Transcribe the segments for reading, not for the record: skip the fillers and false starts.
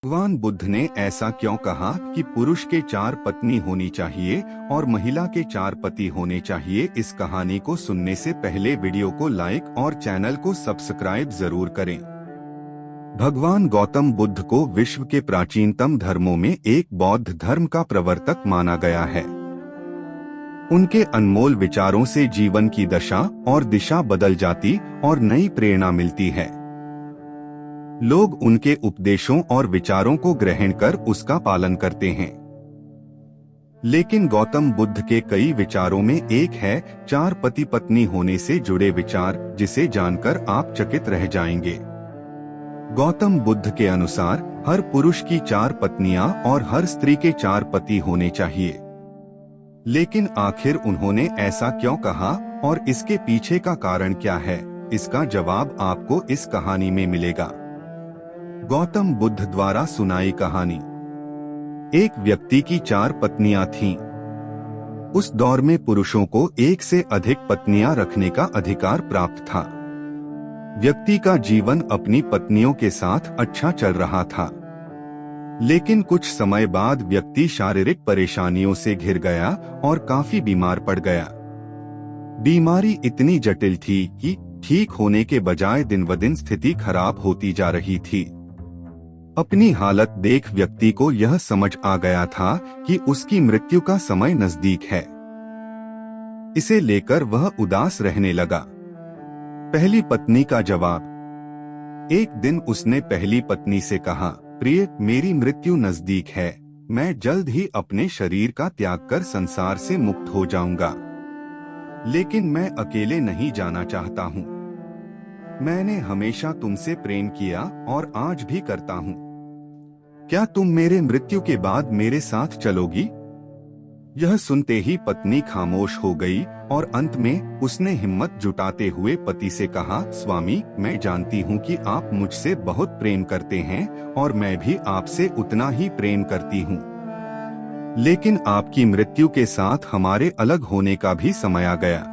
भगवान बुद्ध ने ऐसा क्यों कहा कि पुरुष के 4 पत्नी होनी चाहिए और महिला के 4 पति होने चाहिए? इस कहानी को सुनने से पहले वीडियो को लाइक और चैनल को सब्सक्राइब जरूर करें। भगवान गौतम बुद्ध को विश्व के प्राचीनतम धर्मों में एक बौद्ध धर्म का प्रवर्तक माना गया है। उनके अनमोल विचारों से जीवन की दशा और दिशा बदल जाती और नई प्रेरणा मिलती है। लोग उनके उपदेशों और विचारों को ग्रहण कर उसका पालन करते हैं। लेकिन गौतम बुद्ध के कई विचारों में एक है 4 पति पत्नी होने से जुड़े विचार, जिसे जानकर आप चकित रह जाएंगे। गौतम बुद्ध के अनुसार हर पुरुष की 4 पत्नियां और हर स्त्री के 4 पति होने चाहिए। लेकिन आखिर उन्होंने ऐसा क्यों कहा और इसके पीछे का कारण क्या है? इसका जवाब आपको इस कहानी में मिलेगा। गौतम बुद्ध द्वारा सुनाई कहानी। एक व्यक्ति की 4 पत्नियां थीं। उस दौर में पुरुषों को एक से अधिक पत्नियां रखने का अधिकार प्राप्त था। व्यक्ति का जीवन अपनी पत्नियों के साथ अच्छा चल रहा था। लेकिन कुछ समय बाद व्यक्ति शारीरिक परेशानियों से घिर गया और काफी बीमार पड़ गया। बीमारी इतनी जटिल थी कि ठीक होने के बजाय दिन ब दिन स्थिति खराब होती जा रही थी। अपनी हालत देख व्यक्ति को यह समझ आ गया था कि उसकी मृत्यु का समय नजदीक है। इसे लेकर वह उदास रहने लगा। पहली पत्नी का जवाब। एक दिन उसने पहली पत्नी से कहा, प्रिय, मेरी मृत्यु नजदीक है। मैं जल्द ही अपने शरीर का त्याग कर संसार से मुक्त हो जाऊंगा। लेकिन मैं अकेले नहीं जाना चाहता हूँ। मैंने हमेशा तुमसे प्रेम किया और आज भी करता हूँ। क्या तुम मेरे मृत्यु के बाद मेरे साथ चलोगी? यह सुनते ही पत्नी खामोश हो गई और अंत में उसने हिम्मत जुटाते हुए पति से कहा, स्वामी, मैं जानती हूँ कि आप मुझसे बहुत प्रेम करते हैं और मैं भी आपसे उतना ही प्रेम करती हूँ। लेकिन आपकी मृत्यु के साथ हमारे अलग होने का भी समय आ गया।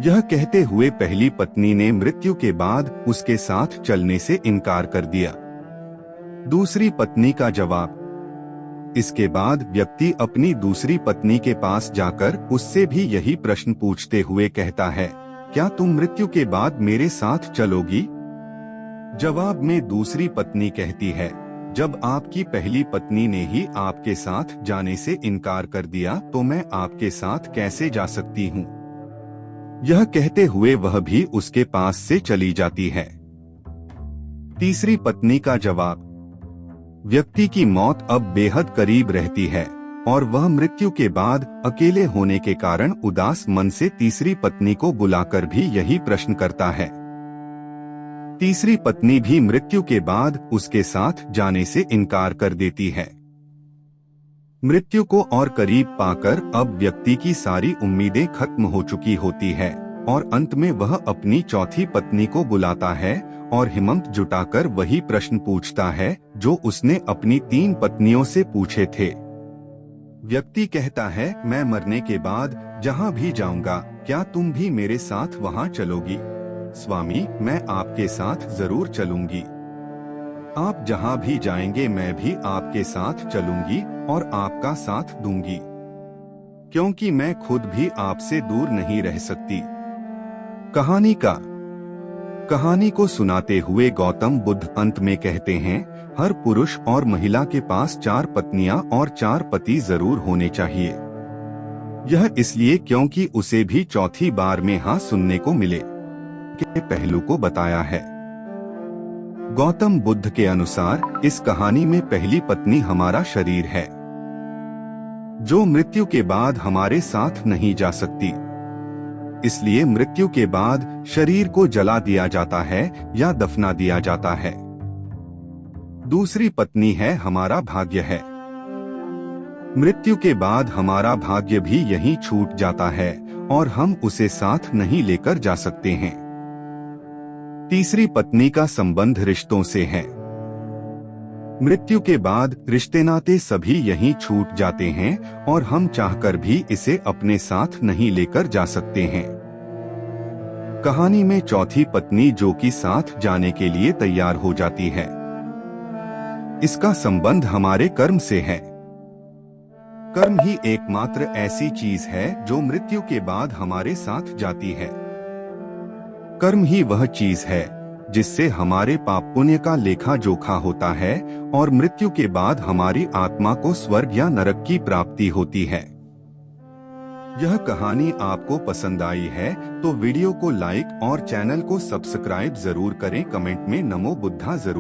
यह कहते हुए पहली पत्नी ने मृत्यु के बाद उसके साथ चलने से इनकार कर दिया। दूसरी पत्नी का जवाब। इसके बाद व्यक्ति अपनी दूसरी पत्नी के पास जाकर उससे भी यही प्रश्न पूछते हुए कहता है, क्या तुम मृत्यु के बाद मेरे साथ चलोगी? जवाब में दूसरी पत्नी कहती है, जब आपकी पहली पत्नी ने ही आपके साथ जाने से इनकार कर दिया तो मैं आपके साथ कैसे जा सकती हूँ? यह कहते हुए वह भी उसके पास से चली जाती है। तीसरी पत्नी का जवाब। व्यक्ति की मौत अब बेहद करीब रहती है और वह मृत्यु के बाद अकेले होने के कारण उदास मन से तीसरी पत्नी को बुलाकर भी यही प्रश्न करता है। तीसरी पत्नी भी मृत्यु के बाद उसके साथ जाने से इनकार कर देती है। मृत्यु को और करीब पाकर अब व्यक्ति की सारी उम्मीदें खत्म हो चुकी होती है और अंत में वह अपनी चौथी पत्नी को बुलाता है और हिम्मत जुटाकर वही प्रश्न पूछता है जो उसने अपनी 3 पत्नियों से पूछे थे। व्यक्ति कहता है, मैं मरने के बाद जहाँ भी जाऊंगा, क्या तुम भी मेरे साथ वहाँ चलोगी? स्वामी, मैं आपके साथ जरूर चलूंगी। आप जहाँ भी जाएंगे मैं भी आपके साथ चलूंगी और आपका साथ दूंगी, क्योंकि मैं खुद भी आपसे दूर नहीं रह सकती। कहानी को सुनाते हुए गौतम बुद्ध अंत में कहते हैं, हर पुरुष और महिला के पास 4 पत्नियां और 4 पति जरूर होने चाहिए। यह इसलिए क्योंकि उसे भी चौथी बार में हाँ सुनने को मिले के पहलू को बताया है। गौतम बुद्ध के अनुसार इस कहानी में पहली पत्नी हमारा शरीर है, जो मृत्यु के बाद हमारे साथ नहीं जा सकती। इसलिए मृत्यु के बाद शरीर को जला दिया जाता है या दफना दिया जाता है। दूसरी पत्नी है हमारा भाग्य है। मृत्यु के बाद हमारा भाग्य भी यहीं छूट जाता है और हम उसे साथ नहीं लेकर जा सकते हैं। तीसरी पत्नी का संबंध रिश्तों से है। मृत्यु के बाद रिश्ते नाते सभी यहीं छूट जाते हैं और हम चाहकर भी इसे अपने साथ नहीं लेकर जा सकते हैं। कहानी में चौथी पत्नी जो कि साथ जाने के लिए तैयार हो जाती है। इसका संबंध हमारे कर्म से है। कर्म ही एकमात्र ऐसी चीज है जो मृत्यु के बाद हमारे साथ जाती है। कर्म ही वह चीज है जिससे हमारे पाप पुण्य का लेखा जोखा होता है और मृत्यु के बाद हमारी आत्मा को स्वर्ग या नरक की प्राप्ति होती है। यह कहानी आपको पसंद आई है तो वीडियो को लाइक और चैनल को सब्सक्राइब जरूर करें। कमेंट में नमो बुद्धा जरूर